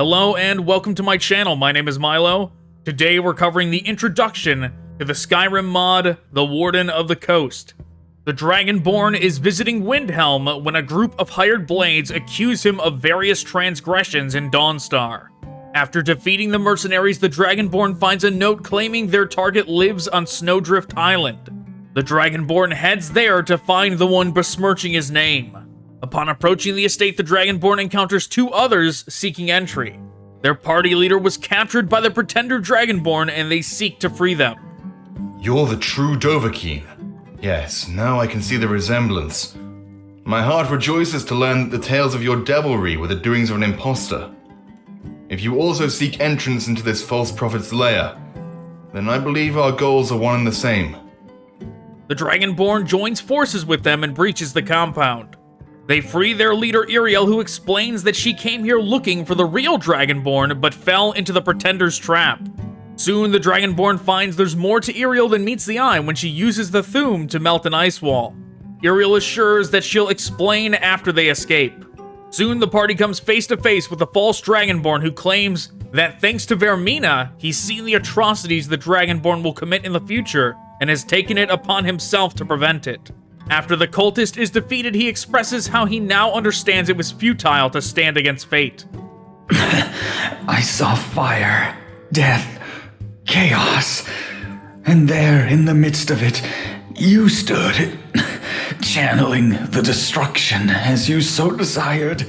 Hello and welcome to my channel. My name is Milo. Today we're covering the introduction to the Skyrim mod, the Warden of the Coast. The Dragonborn is visiting Windhelm when a group of hired blades accuse him of various transgressions in Dawnstar. After defeating the mercenaries, the Dragonborn finds a note claiming their target lives on Snowdrift Island. The Dragonborn heads there to find the one besmirching his name. Upon approaching the estate, the Dragonborn encounters two others seeking entry. Their party leader was captured by the pretender Dragonborn and they seek to free them. You're the true Dovahkiin. Yes, now I can see the resemblance. My heart rejoices to learn that the tales of your devilry were the doings of an impostor. If you also seek entrance into this false prophet's lair, then I believe our goals are one and the same. The Dragonborn joins forces with them and breaches the compound. They free their leader Iriel, who explains that she came here looking for the real Dragonborn, but fell into the Pretender's trap. Soon, the Dragonborn finds there's more to Iriel than meets the eye when she uses the Thume to melt an ice wall. Iriel assures that she'll explain after they escape. Soon, the party comes face to face with the false Dragonborn, who claims that thanks to Vermina, he's seen the atrocities the Dragonborn will commit in the future and has taken it upon himself to prevent it. After the cultist is defeated, he expresses how he now understands it was futile to stand against fate. I saw fire, death, chaos, and there in the midst of it, you stood, channeling the destruction as you so desired.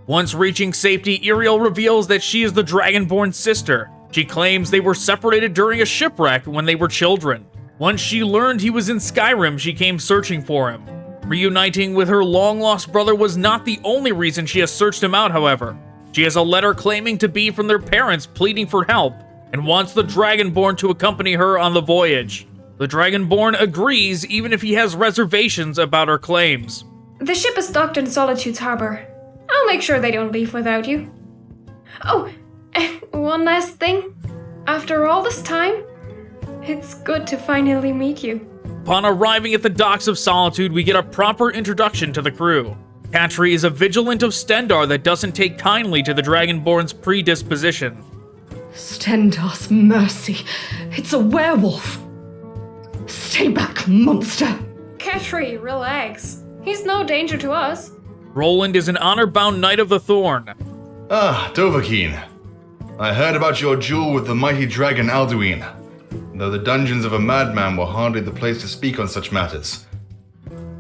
Once reaching safety, Iriel reveals that she is the Dragonborn's sister. She claims they were separated during a shipwreck when they were children. Once she learned he was in Skyrim, she came searching for him. Reuniting with her long-lost brother was not the only reason she has searched him out, however. She has a letter claiming to be from their parents pleading for help, and wants the Dragonborn to accompany her on the voyage. The Dragonborn agrees, even if he has reservations about her claims. The ship is docked in Solitude's harbor. I'll make sure they don't leave without you. Oh, one last thing. After all this time, it's good to finally meet you. Upon arriving at the docks of Solitude, we get a proper introduction to the crew. Katri is a vigilant of Stendar that doesn't take kindly to the Dragonborn's predisposition. Stendar's mercy. It's a werewolf. Stay back, monster. Katri, relax. He's no danger to us. Roland is an honor-bound Knight of the Thorn. Ah, Dovahkiin. I heard about your duel with the mighty dragon Alduin, though the dungeons of a madman were hardly the place to speak on such matters.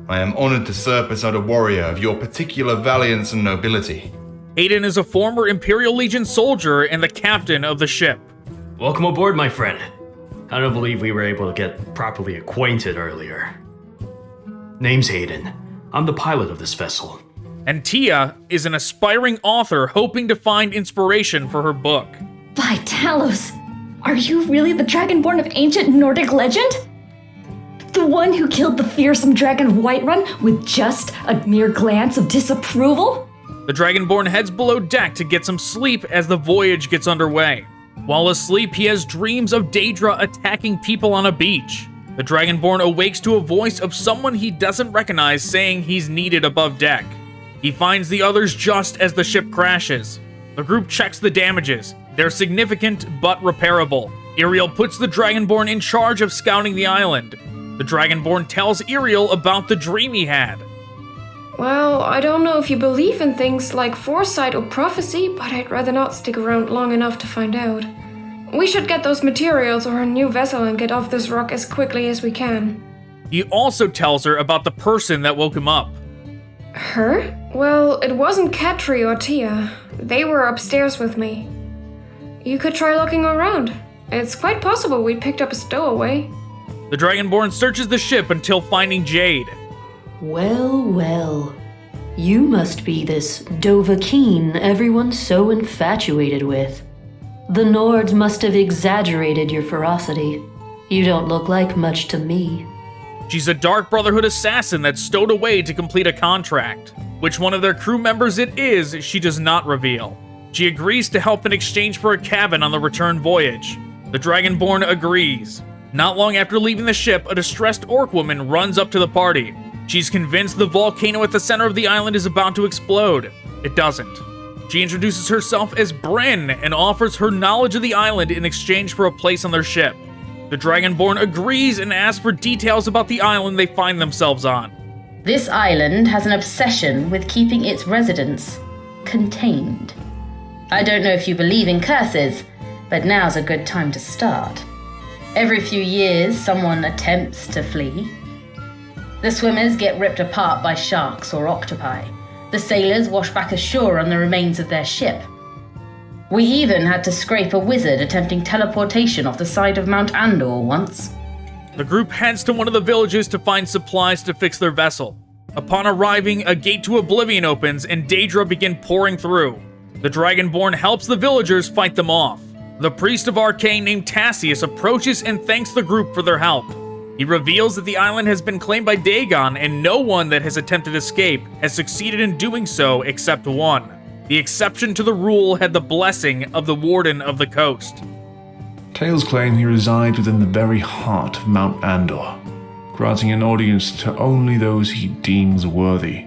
I am honored to serve beside a warrior of your particular valiance and nobility. Hayden is a former Imperial Legion soldier and the captain of the ship. Welcome aboard, my friend. I don't believe we were able to get properly acquainted earlier. Name's Hayden. I'm the pilot of this vessel. And Tia is an aspiring author hoping to find inspiration for her book. By Talos, are you really the Dragonborn of ancient Nordic legend? The one who killed the fearsome dragon of Whiterun with just a mere glance of disapproval? The Dragonborn heads below deck to get some sleep as the voyage gets underway. While asleep, he has dreams of Daedra attacking people on a beach. The Dragonborn awakes to a voice of someone he doesn't recognize saying he's needed above deck. He finds the others just as the ship crashes. The group checks the damages. They're significant but repairable. Iriel puts the Dragonborn in charge of scouting the island. The Dragonborn tells Iriel about the dream he had. Well, I don't know if you believe in things like foresight or prophecy, but I'd rather not stick around long enough to find out. We should get those materials or a new vessel and get off this rock as quickly as we can. He also tells her about the person that woke him up. Her? Well, it wasn't Katri or Tia. They were upstairs with me. You could try looking around. It's quite possible we picked up a stowaway. The Dragonborn searches the ship until finding Jade. Well, well. You must be this Dovahkiin everyone's so infatuated with. The Nords must have exaggerated your ferocity. You don't look like much to me. She's a Dark Brotherhood assassin that's stowed away to complete a contract. Which one of their crew members it is, she does not reveal. She agrees to help in exchange for a cabin on the return voyage. The Dragonborn agrees. Not long after leaving the ship, a distressed orc woman runs up to the party. She's convinced the volcano at the center of the island is about to explode. It doesn't. She introduces herself as Bryn and offers her knowledge of the island in exchange for a place on their ship. The Dragonborn agrees and asks for details about the island they find themselves on. This island has an obsession with keeping its residents contained. I don't know if you believe in curses, but now's a good time to start. Every few years, someone attempts to flee. The swimmers get ripped apart by sharks or octopi. The sailors wash back ashore on the remains of their ship. We even had to scrape a wizard attempting teleportation off the side of Mount Andor once. The group heads to one of the villages to find supplies to fix their vessel. Upon arriving, a gate to Oblivion opens and daedra begin pouring through. The Dragonborn helps the villagers fight them off. The priest of Arcane named Tassius approaches and thanks the group for their help. He reveals that the island has been claimed by Dagon and no one that has attempted escape has succeeded in doing so except one. The exception to the rule had the blessing of the Warden of the Coast. Tales claim he resides within the very heart of Mount Andor, granting an audience to only those he deems worthy.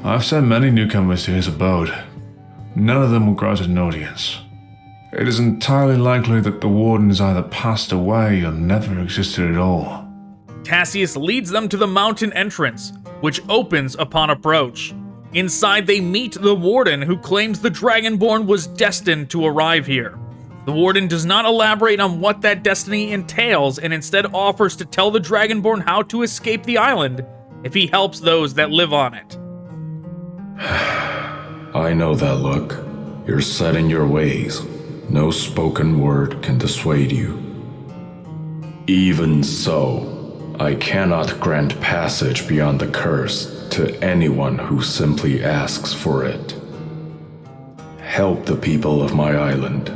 I've sent many newcomers to his abode. None of them were granted an audience. It is entirely likely that the Warden has either passed away or never existed at all. Tassius leads them to the mountain entrance, which opens upon approach. Inside they meet the Warden, who claims the Dragonborn was destined to arrive here. The Warden does not elaborate on what that destiny entails and instead offers to tell the Dragonborn how to escape the island if he helps those that live on it. I know that look. You're set in your ways. No spoken word can dissuade you. Even so, I cannot grant passage beyond the curse to anyone who simply asks for it. Help the people of my island.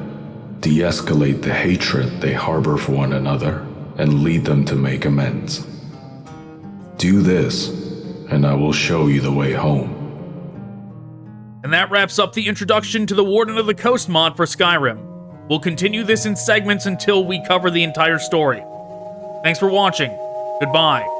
De-escalate the hatred they harbor for one another and lead them to make amends. Do this, and I will show you the way home. And that wraps up the introduction to the Warden of the Coast mod for Skyrim. We'll continue this in segments until we cover the entire story. Thanks for watching. Goodbye.